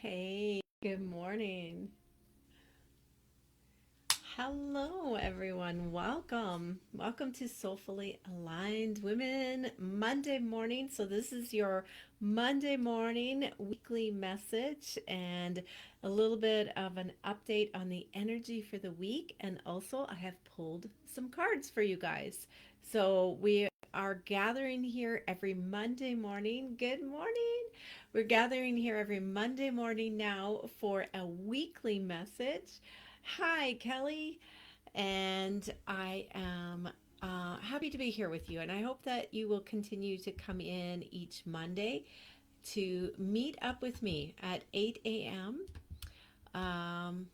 Hey, good morning. Hello, everyone. Welcome. Welcome to Soulfully Aligned Women Monday morning. So, this is your Monday morning weekly message and a little bit of an update on the energy for the week. And also, I have pulled some cards for you guys. So, we are gathering here every Monday morning. Good morning. We're gathering here every Monday morning now for a weekly message. Hi, Kelly, and I am happy to be here with you. And I hope that you will continue to come in each Monday to meet up with me at 8 a.m. Um,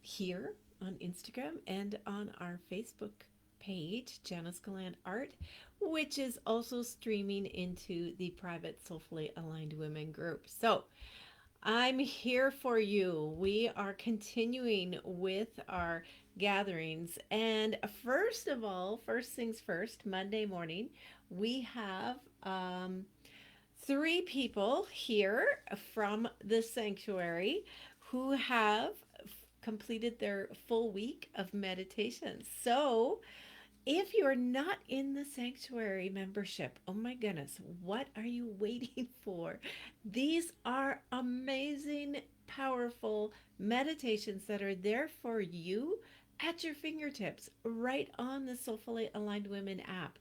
here on Instagram and on our Facebook page, Janice Galant Art, which is also streaming into the private Soulfully Aligned Women group. So, I'm here for you. We are continuing with our gatherings. And first of all, first things first, Monday morning, we have three people here from the sanctuary who have completed their full week of meditation. So, if you're not in the sanctuary membership, oh my goodness, what are you waiting for? These are amazing, powerful meditations that are there for you at your fingertips, right on the Soulfully Aligned Women app.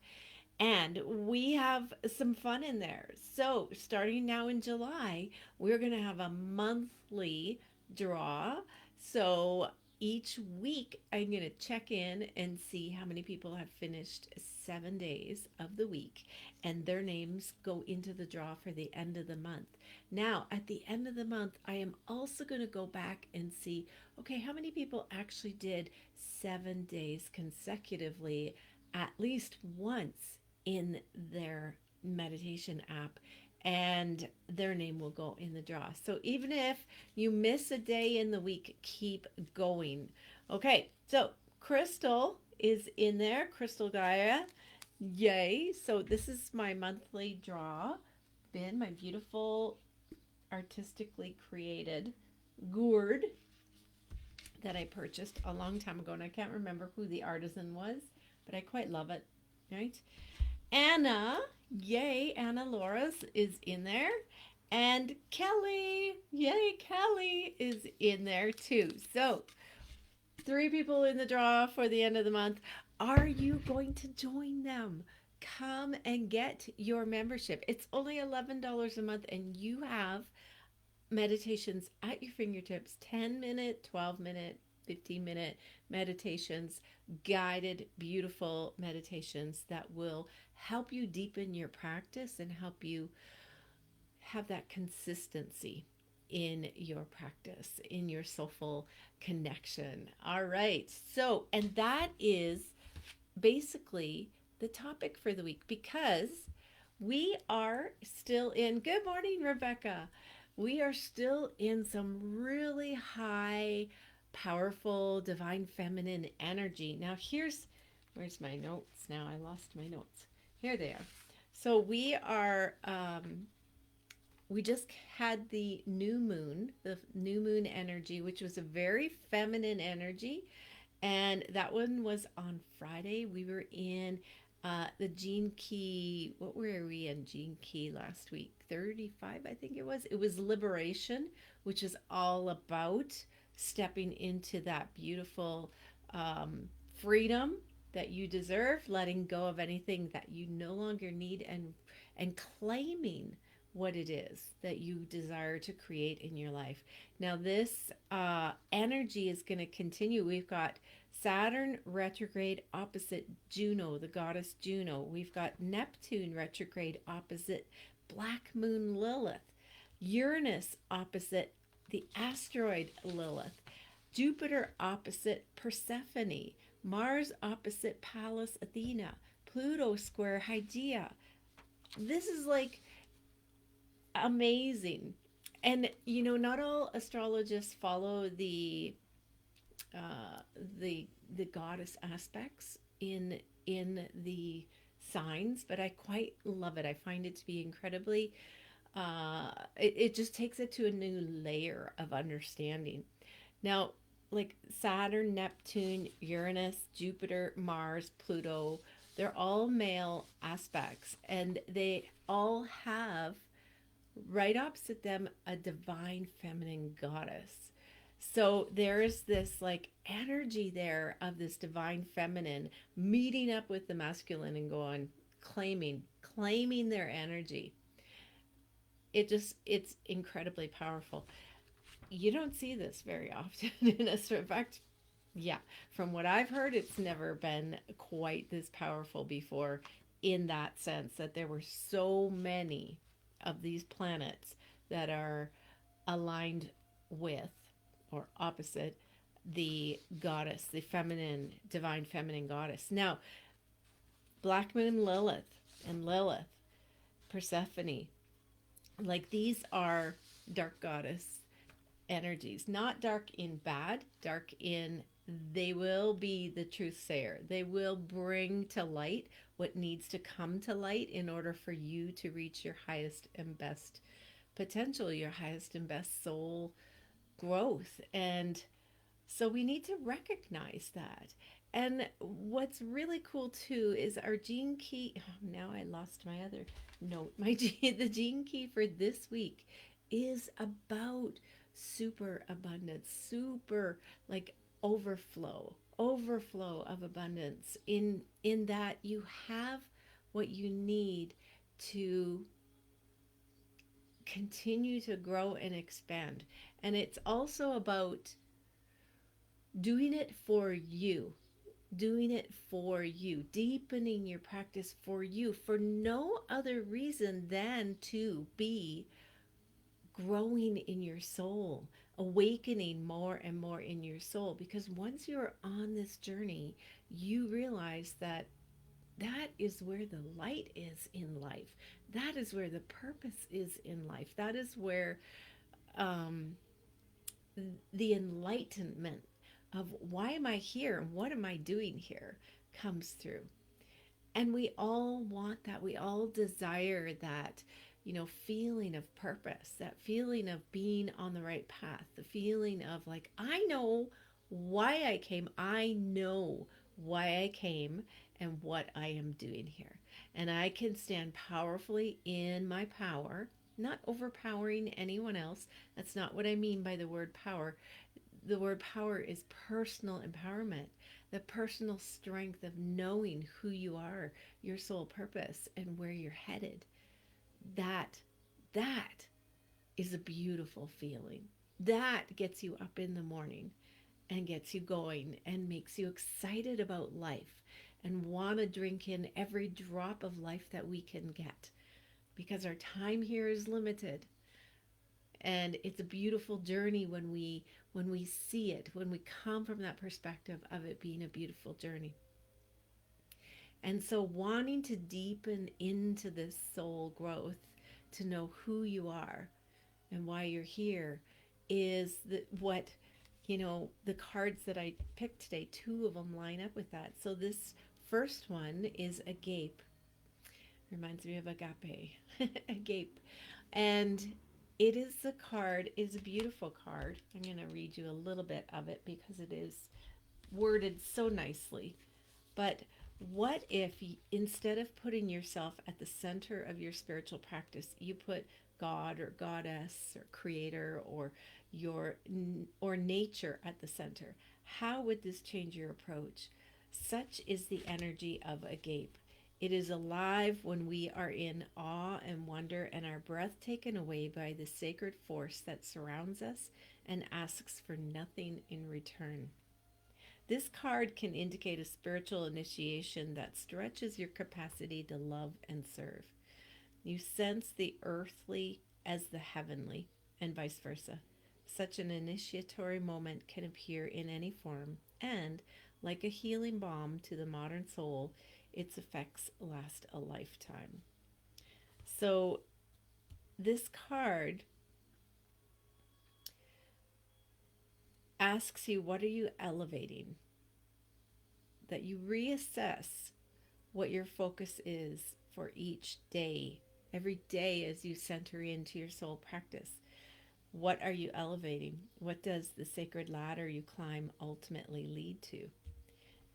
And we have some fun in there. So, starting now in July, we're going to have a monthly draw. So, each week, I'm going to check in and see how many people have finished 7 days of the week, and their names go into the draw for the end of the month. Now, at the end of the month, I am also going to go back and see okay, how many people actually did 7 days consecutively at least once in their meditation app, and their name will go in the draw. So even if you miss a day in the week, keep going. Okay, so Crystal is in there, Crystal Gaia. Yay. So this is my monthly draw bin, my beautiful artistically created gourd that I purchased a long time ago, and I can't remember who the artisan was, but I quite love it. Right? Anna, yay, Anna Laura's is in there. And Kelly, yay, Kelly is in there too. So, three people in the draw for the end of the month. Are you going to join them? Come and get your membership. It's only $11 a month, and you have meditations at your fingertips, 10-minute, 12-minute, 15-minute meditations, guided, beautiful meditations that will help you deepen your practice and help you have that consistency in your practice, in your soulful connection. All right. So, and that is basically the topic for the week because we are still in, good morning, Rebecca. We are still in some really high, powerful, divine feminine energy. Now, where's my notes now? I lost my notes. Here they are. So we just had the new moon energy, which was a very feminine energy, and that one was on Friday. We were in the Gene Key. What were we in Gene Key last week? 35, I think it was. It was Liberation, which is all about stepping into that beautiful freedom that you deserve, letting go of anything that you no longer need, and claiming what it is that you desire to create in your life. Now, this energy is going to continue. We've got Saturn retrograde opposite Juno, the goddess Juno. We've got Neptune retrograde opposite Black Moon Lilith. Uranus opposite the asteroid Lilith. Jupiter opposite Persephone. Mars opposite Pallas Athena. Pluto square Hygeia. This is like amazing. And not all astrologists follow uh, the goddess aspects in the signs, but I quite love it. I find it to be incredibly It just takes it to a new layer of understanding. Now, like Saturn, Neptune, Uranus, Jupiter, Mars, Pluto, they're all male aspects, and they all have right opposite them a divine feminine goddess. So there's this like energy there of this divine feminine meeting up with the masculine and going claiming their energy. It's incredibly powerful. You don't see this very often in us. In fact, yeah, from what I've heard, it's never been quite this powerful before, in that sense that there were so many of these planets that are aligned with or opposite the goddess, the feminine, divine feminine goddess. Now, Black Moon Lilith, Persephone, like these are dark goddess energies, not dark in bad, dark in they will be the truth sayer. They will bring to light what needs to come to light in order for you to reach your highest and best potential, your highest and best soul growth. And so we need to recognize that. And what's really cool too is our gene key. Oh, now I lost my other note. The gene key for this week is about super abundance, super like overflow of abundance in that you have what you need to continue to grow and expand. And it's also about doing it for you, deepening your practice for you, for no other reason than to be growing in your soul, awakening more and more in your soul. Because once you're on this journey, you realize that that is where the light is in life. That is where the purpose is in life. That is where um, the enlightenment of why am I here and what am I doing here comes through. And we all want that. We all desire that, feeling of purpose, that feeling of being on the right path, the feeling of like, I know why I came. I know why I came and what I am doing here. And I can stand powerfully in my power, not overpowering anyone else. That's not what I mean by the word power. The word power is personal empowerment, the personal strength of knowing who you are, your soul purpose, and where you're headed. That, that is a beautiful feeling. That gets you up in the morning and gets you going and makes you excited about life and want to drink in every drop of life that we can get because our time here is limited. And it's a beautiful journey when we see it, when we come from that perspective of it being a beautiful journey. And so wanting to deepen into this soul growth, to know who you are and why you're here, is what the cards that I picked today, two of them line up with that. So this first one is agape. Reminds me of agape. Agape. And it is the card, is a beautiful card. I'm going to read you a little bit of it because it is worded so nicely. But what if instead of putting yourself at the center of your spiritual practice, you put God or goddess or creator or your or nature at the center? How would this change your approach? Such is the energy of agape. It is alive when we are in awe and wonder and our breath taken away by the sacred force that surrounds us and asks for nothing in return. This card can indicate a spiritual initiation that stretches your capacity to love and serve. You sense the earthly as the heavenly, and vice versa. Such an initiatory moment can appear in any form, and, like a healing balm to the modern soul, its effects last a lifetime. So, this card asks you, what are you elevating? That you reassess what your focus is for each day Every day as you center into your soul practice, what are you elevating? What does the sacred ladder you climb ultimately lead to?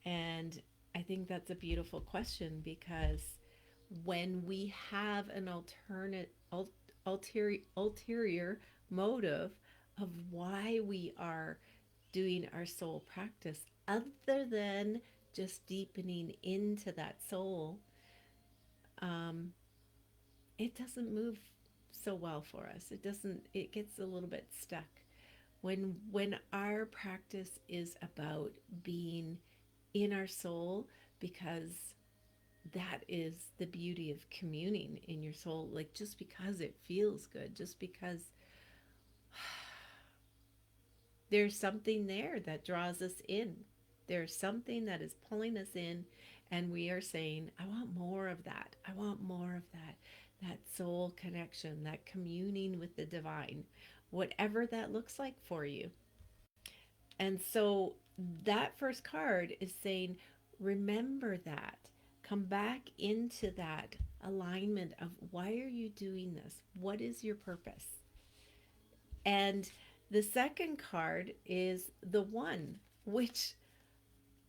And I think that's a beautiful question, because when we have an ulterior motive of why we are doing our soul practice, other than just deepening into that soul, um, it doesn't move so well for us. It doesn't, it gets a little bit stuck. When our practice is about being in our soul, because that is the beauty of communing in your soul, like just because it feels good, just because there's something there that draws us in. There's something that is pulling us in, and we are saying, I want more of that. I want more of that. That soul connection, that communing with the divine, whatever that looks like for you. And so that first card is saying, remember that. Come back into that alignment of why are you doing this? What is your purpose? And the second card is the one, which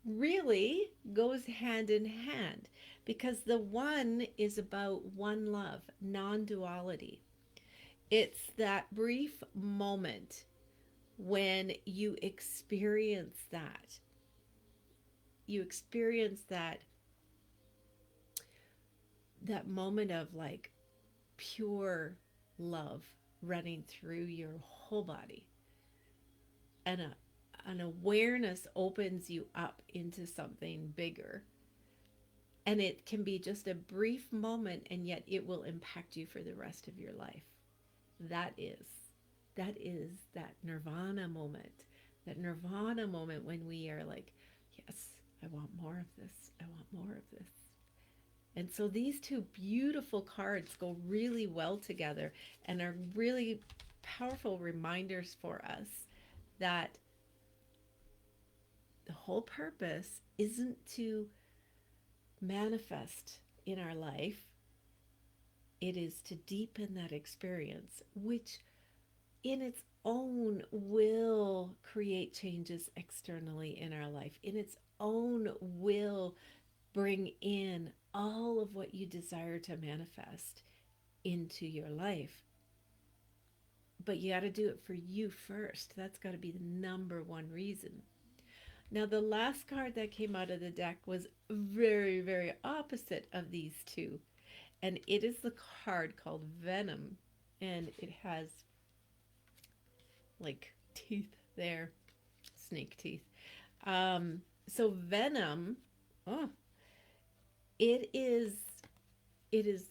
really goes hand in hand, because the one is about one love, non duality. It's that brief moment when you experience that moment of like pure love running through your whole body, and an awareness opens you up into something bigger, and it can be just a brief moment, and yet it will impact you for the rest of your life. That is that is that nirvana moment, that nirvana moment when we are like, yes, I want more of this, I want more of this. And so these two beautiful cards go really well together and are really powerful reminders for us that the whole purpose isn't to manifest in our life, it is to deepen that experience, which in its own will create changes externally in our life, in its own will bring in all of what you desire to manifest into your life. But you got to do it for you first. That's got to be the number one reason. Now, the last card that came out of the deck was very, very opposite of these two. And it is the card called Venom. And it has like teeth there, snake teeth. So Venom, oh, it is, it is,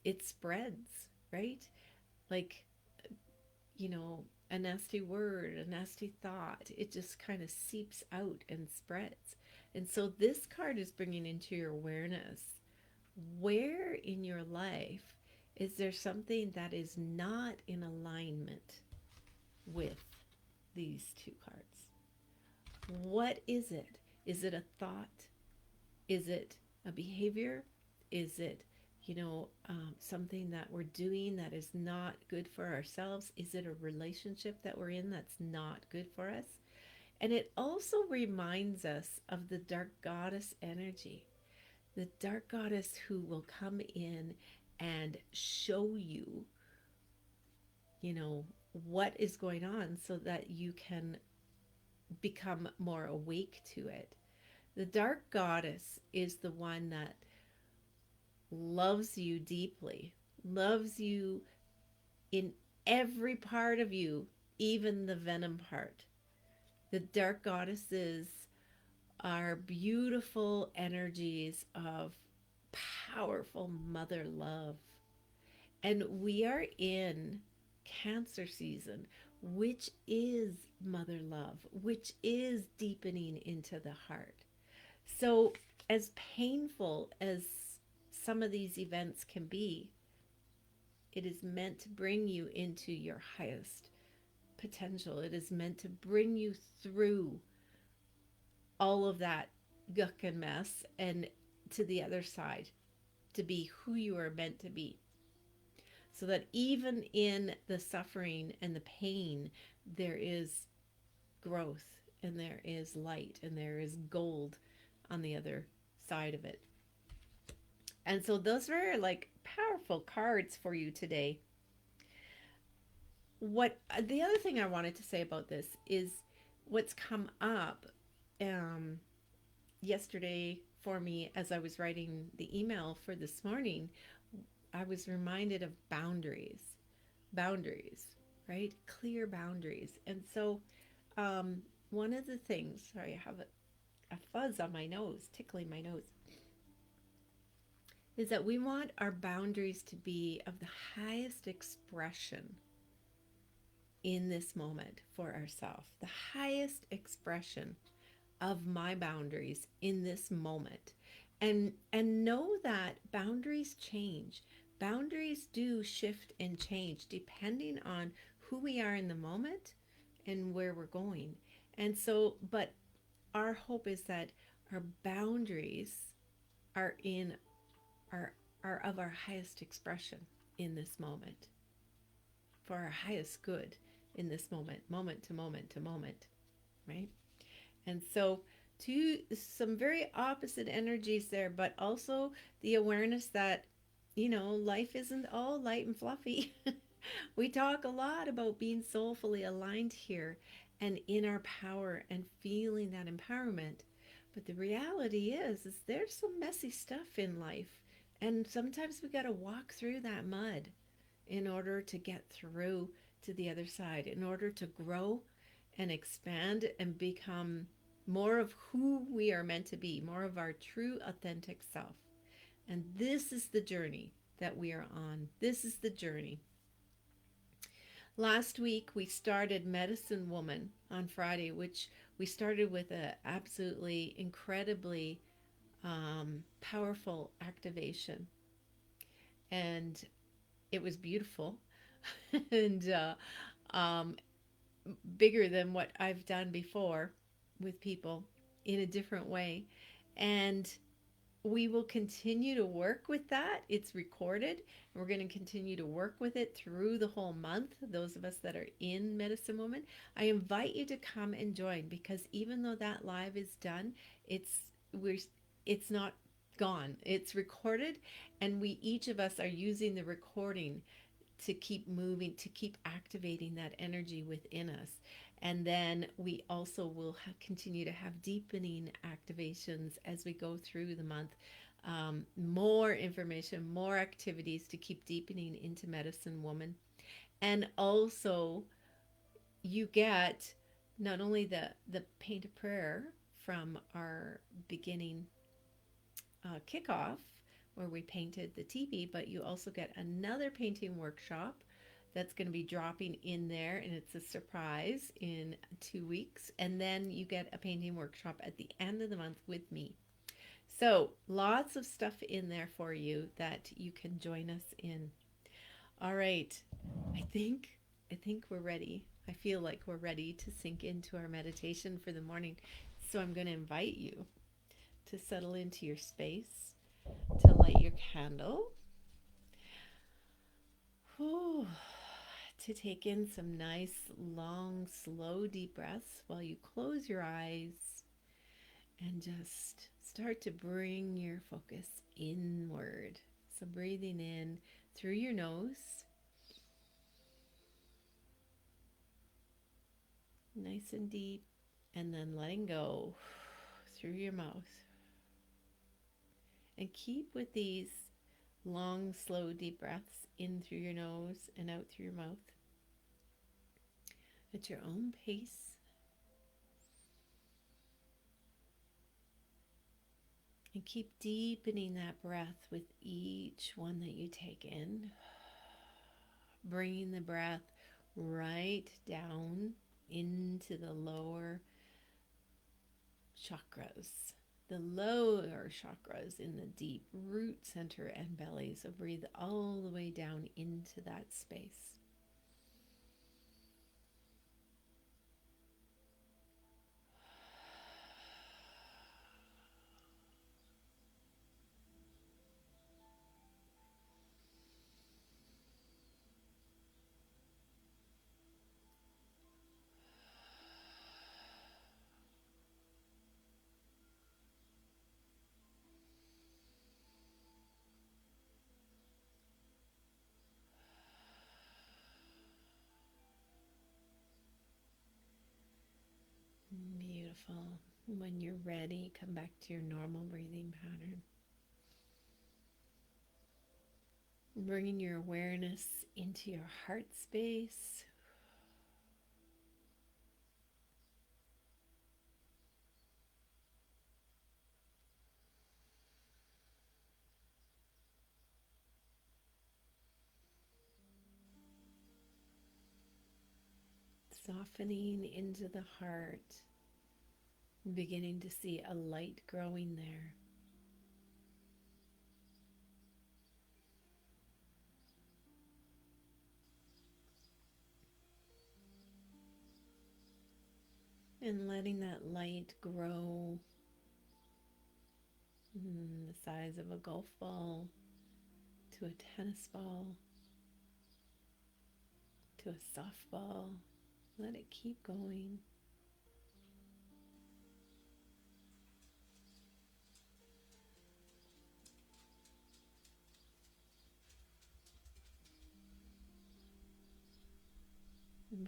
it spreads, right? Like, a nasty word, a nasty thought, it just kind of seeps out and spreads. And so this card is bringing into your awareness, where in your life is there something that is not in alignment with these two cards? What is it? Is it a thought? Is it a behavior? Is it, something that we're doing that is not good for ourselves? Is it a relationship that we're in that's not good for us? And it also reminds us of the dark goddess energy, the dark goddess who will come in and show you, what is going on so that you can become more awake to it. The dark goddess is the one that loves you deeply, loves you in every part of you, even the venom part. The dark goddesses are beautiful energies of powerful mother love. And we are in Cancer season, which is mother love, which is deepening into the heart. So, as painful as some of these events can be, it is meant to bring you into your highest potential. It is meant to bring you through all of that guck and mess and to the other side, to be who you are meant to be. so that even in the suffering and the pain, there is growth and there is light and there is gold on the other side of it. And so those are like powerful cards for you today. What the other thing I wanted to say about this is what's come up um, yesterday for me as I was writing the email for this morning. I was reminded of boundaries, right? Clear boundaries. And so, one of the things, sorry, I have a fuzz on my nose, tickling my nose, is that we want our boundaries to be of the highest expression in this moment for ourselves, the highest expression of my boundaries in this moment. And know that boundaries change. Boundaries do shift and change depending on who we are in the moment and where we're going. And so, but our hope is that our boundaries are in our are of our highest expression in this moment, for our highest good in this moment, moment to moment to moment, right? And so, two some very opposite energies there, but also the awareness that, life isn't all light and fluffy. We talk a lot about being soulfully aligned here and in our power and feeling that empowerment. But the reality is there's some messy stuff in life. And sometimes we got to walk through that mud in order to get through to the other side, in order to grow and expand and become more of who we are meant to be, more of our true, authentic self. And this is the journey that we are on. This is the journey. Last week, we started Medicine Woman on Friday, which we started with an absolutely incredibly powerful activation. And it was beautiful and um, bigger than what I've done before with people in a different way. And we will continue to work with that. It's recorded. We're going to continue to work with it through the whole month. Those of us that are in Medicine Woman, I invite you to come and join, because even though that live is done, it's we're it's not gone. It's recorded, and we each of us are using the recording to keep moving, to keep activating that energy within us. And then we also will continue to have deepening activations as we go through the month. More information, more activities to keep deepening into Medicine Woman. And also, you get not only the paint a prayer from our beginning kickoff where we painted the TV, but you also get another painting workshop that's going to be dropping in there, and it's a surprise in 2 weeks. And then you get a painting workshop at the end of the month with me. So lots of stuff in there for you that you can join us in. All right, I think I think we're ready. I feel like we're ready to sink into our meditation for the morning. So I'm going to invite you to settle into your space, to light your candle, whew, to take in some nice, long, slow, deep breaths while you close your eyes and just start to bring your focus inward. So, breathing in through your nose, nice and deep, and then letting go through your mouth. And keep with these long, slow, deep breaths in through your nose and out through your mouth at your own pace. And keep deepening that breath with each one that you take in, bringing the breath right down into the lower chakras, the lower chakras in the deep root center and belly. So breathe all the way down into that space. Beautiful. When you're ready, come back to your normal breathing pattern. Bringing your awareness into your heart space. Softening into the heart. Beginning to see a light growing there. And letting that light grow the size of a golf ball to a tennis ball to a softball. Let it keep going.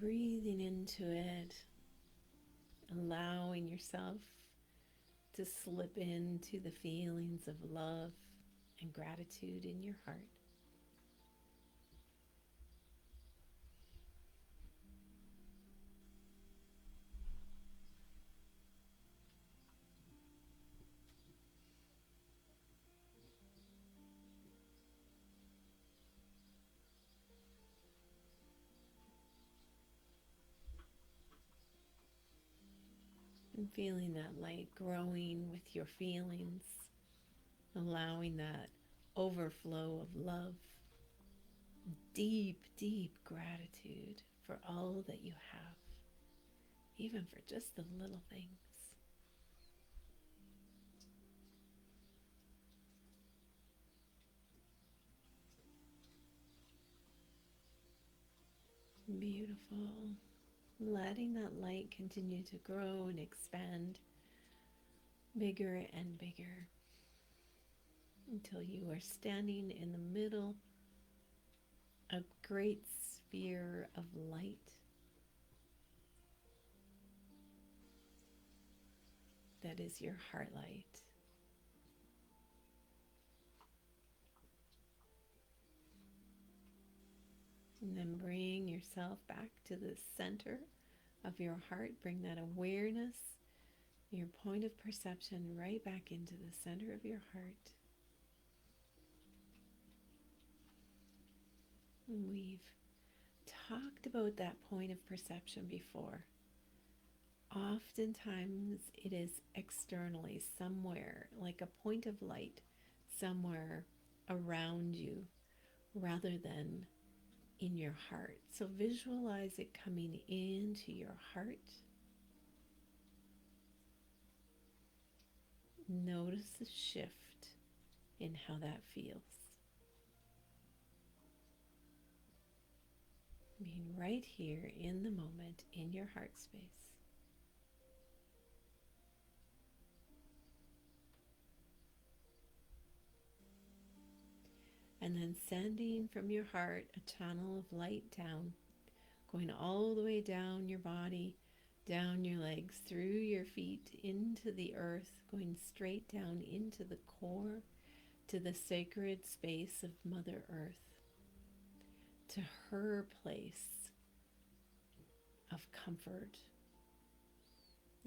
Breathing into it, allowing yourself to slip into the feelings of love and gratitude in your heart. And feeling that light growing with your feelings, allowing that overflow of love, deep, deep gratitude for all that you have, even for just the little things. Beautiful. Letting that light continue to grow and expand bigger and bigger until you are standing in the middle of a great sphere of light that is your heart light. And then bring yourself back to the center of your heart. Bring that awareness, your point of perception, right back into the center of your heart. And we've talked about that point of perception before. Oftentimes it is externally, somewhere, like a point of light somewhere around you, rather than in your heart. So visualize it coming into your heart. Notice the shift in how that feels. Being right here in the moment in your heart space. And then sending from your heart a channel of light down, going all the way down your body, down your legs, through your feet, into the earth, going straight down into the core, to the sacred space of Mother Earth, to her place of comfort,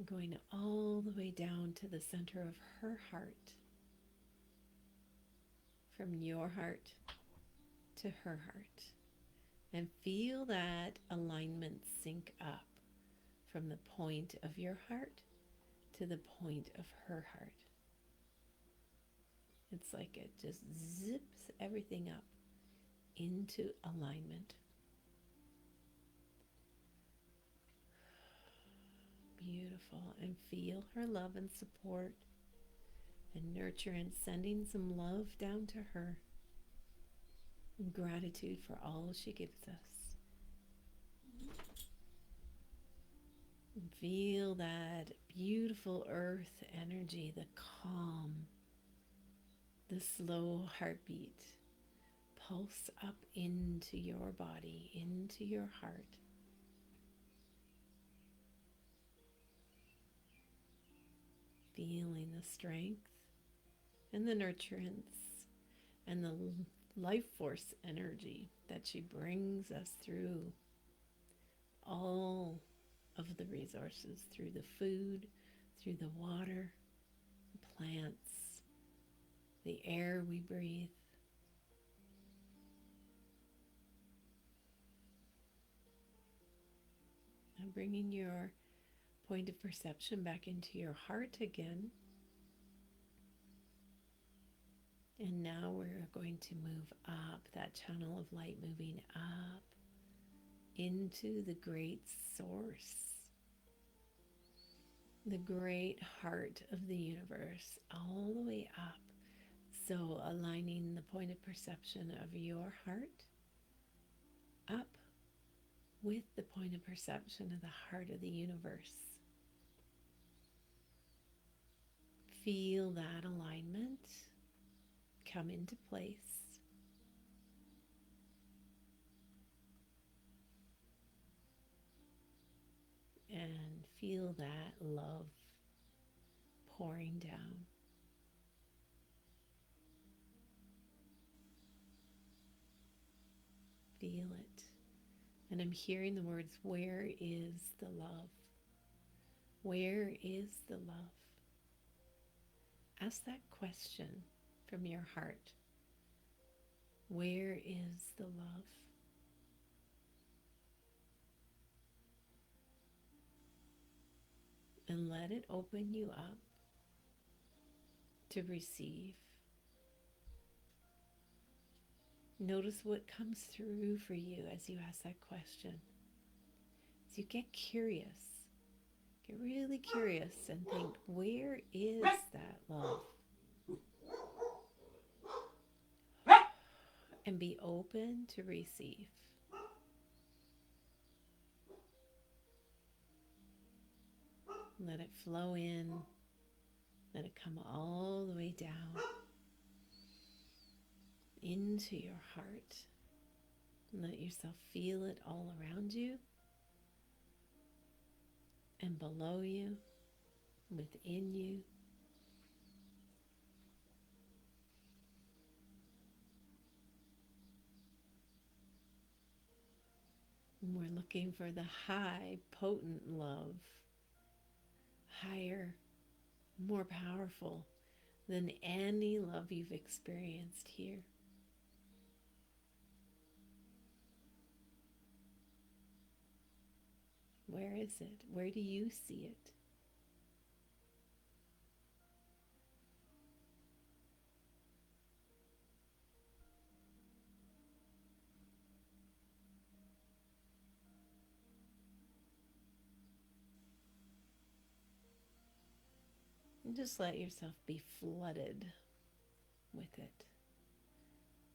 going all the way down to the center of her heart, from your heart to her heart, and feel that alignment sync up from the point of your heart to the point of her heart. It's like it just zips everything up into alignment. Beautiful. And feel her love and support and nurture, and sending some love down to her. And gratitude for all she gives us. And feel that beautiful earth energy, the calm, the slow heartbeat pulse up into your body, into your heart. feeling the strength and the nurturance and the life force energy that she brings us through all of the resources, through the food, through the water, the plants, the air we breathe. And bringing your point of perception back into your heart again. And now we're going to move up that channel of light, moving up into the great source, the great heart of the universe, all the way up. So aligning the point of perception of your heart up with the point of perception of the heart of the universe. Feel that alignment come into place. And feel that love pouring down. Feel it. And I'm hearing the words, where is the love? Where is the love? Ask that question from your heart. Where is the love? And let it open you up to receive. Notice what comes through for you as you ask that question. As you get curious, get really curious and think, where is that love? And be open to receive. Let it flow in. Let it come all the way down into your heart. Let yourself feel it all around you and below you, within you. And we're looking for the high, potent love, higher, more powerful than any love you've experienced here. Where is it? Where do you see it? And just let yourself be flooded with it,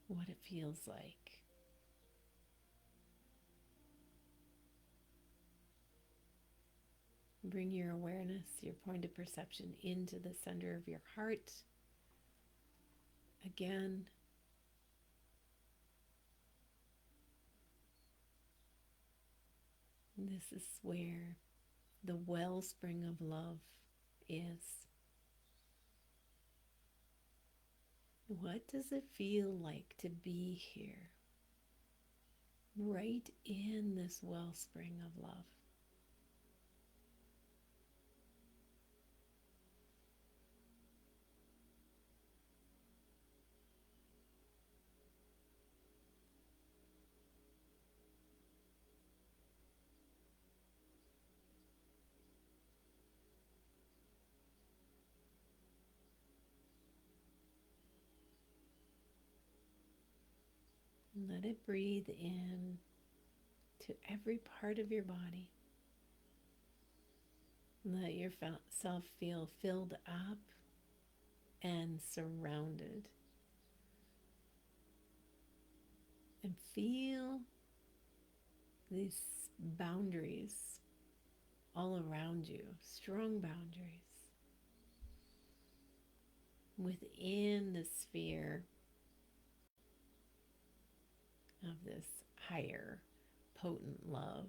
what it feels like. Bring your awareness, your point of perception into the center of your heart. Again, this is where the wellspring of love is. What does it feel like to be here, right in this wellspring of love? Let it breathe in to every part of your body. Let yourself feel filled up and surrounded. And feel these boundaries all around you, strong boundaries within the sphere of this higher, potent love.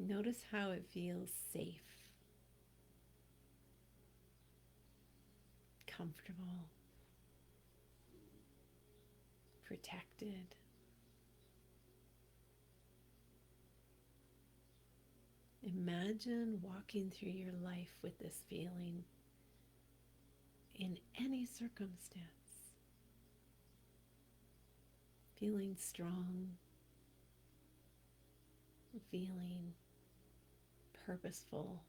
Notice how it feels safe, comfortable, protected. Imagine walking through your life with this feeling in any circumstance, feeling strong, feeling purposeful,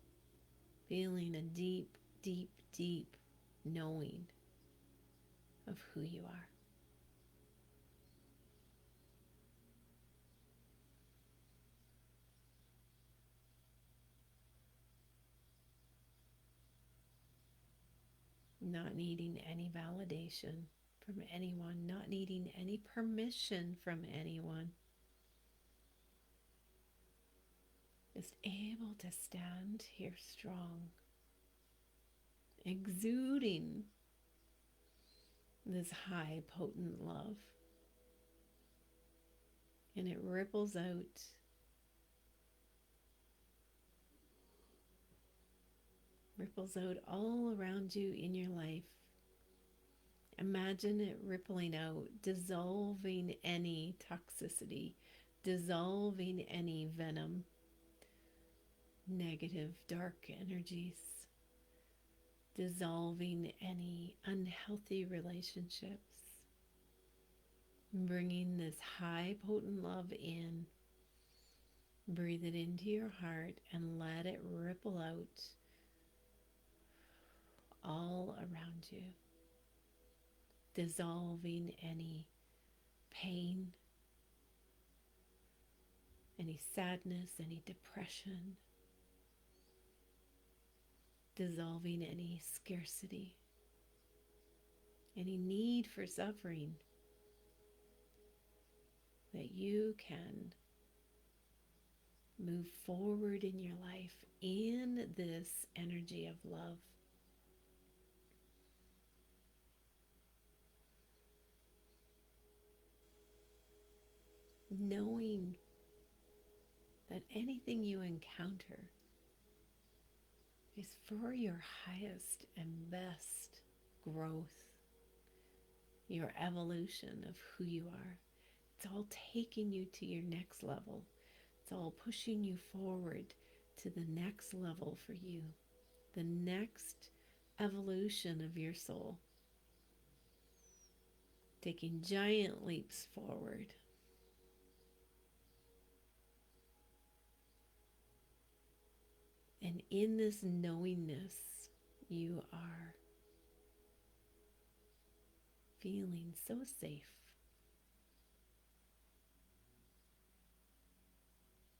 feeling a deep, deep, deep knowing of who you are. Not needing any validation from anyone, not needing any permission from anyone. Just able to stand here strong, exuding this high, potent love. And it ripples out all around you in your life. Imagine it rippling out, dissolving any toxicity, dissolving any venom, negative, dark energies, dissolving any unhealthy relationships, bringing this high, potent love in. Breathe it into your heart and let it ripple out all around you, dissolving any pain, any sadness, any depression, dissolving any scarcity, any need for suffering, that you can move forward in your life in this energy of love. Knowing that anything you encounter is for your highest and best growth, your evolution of who you are. It's all taking you to your next level. It's all pushing you forward to the next level for you, the next evolution of your soul, taking giant leaps forward. And in this knowingness, you are feeling so safe,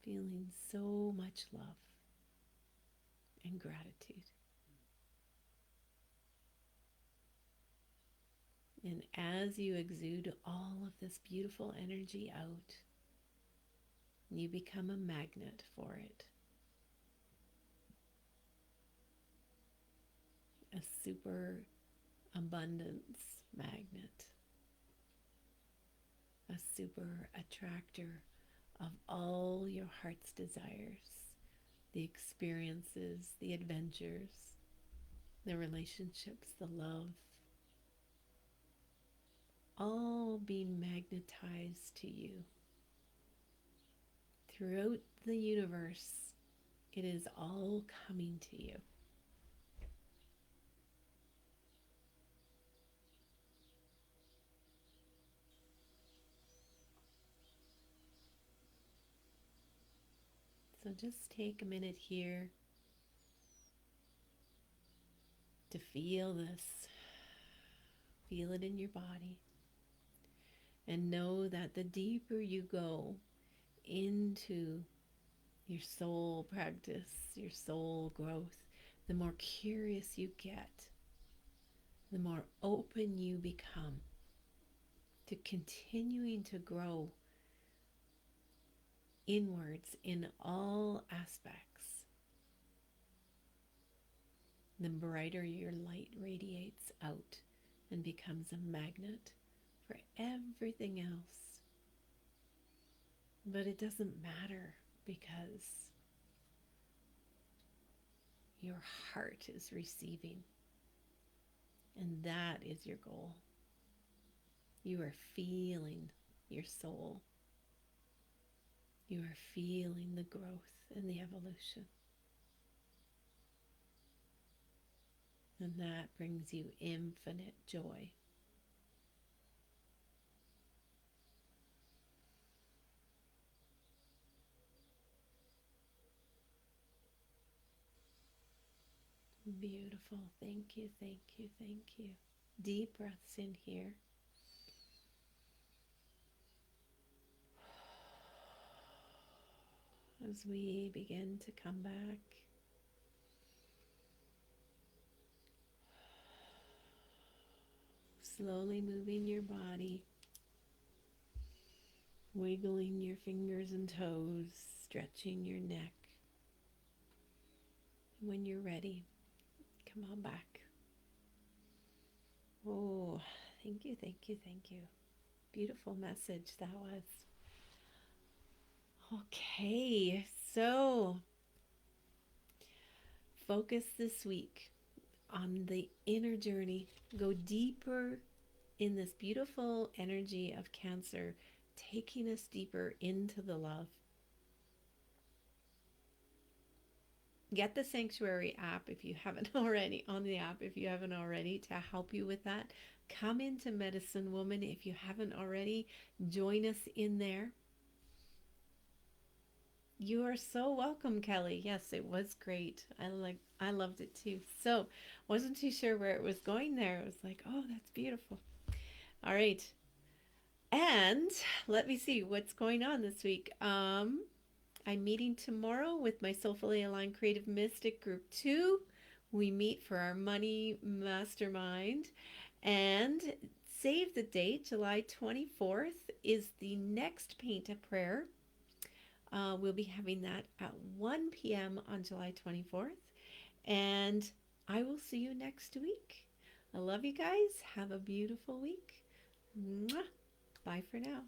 feeling so much love and gratitude. And as you exude all of this beautiful energy out, you become a magnet for it. A super abundance magnet. A super attractor of all your heart's desires, the experiences, the adventures, the relationships, the love, all being magnetized to you. Throughout the universe, it is all coming to you. So just take a minute here to feel this. Feel it in your body. And know that the deeper you go into your soul practice, your soul growth, the more curious you get, the more open you become to continuing to grow inwards in all aspects, the brighter your light radiates out and becomes a magnet for everything else. But it doesn't matter, because your heart is receiving. And that is your goal. You are feeling your soul. You are feeling the growth and the evolution. And that brings you infinite joy. Beautiful. Thank you, thank you, thank you. Deep breaths in here. As we begin to come back, slowly moving your body, wiggling your fingers and toes, stretching your neck. When you're ready, come on back. Oh, thank you, thank you, thank you. Beautiful message that was. Okay, so focus this week on the inner journey. Go deeper in this beautiful energy of Cancer, taking us deeper into the love. Get the Sanctuary app if you haven't already, on the app if you haven't already, to help you with that. Come into Medicine Woman if you haven't already. Join us in there. You are so welcome, Kelly. Yes, it was great. I loved it too. So, wasn't too sure where it was going there. It was like, oh, that's beautiful. All right. And let me see what's going on this week. I'm meeting tomorrow with my Soulfully Aligned Creative Mystic Group 2. We meet for our money mastermind. And save the date, July 24th is the next Paint a Prayer. We'll be having that at 1 p.m. on July 24th. And I will see you next week. I love you guys. Have a beautiful week. Mwah. Bye for now.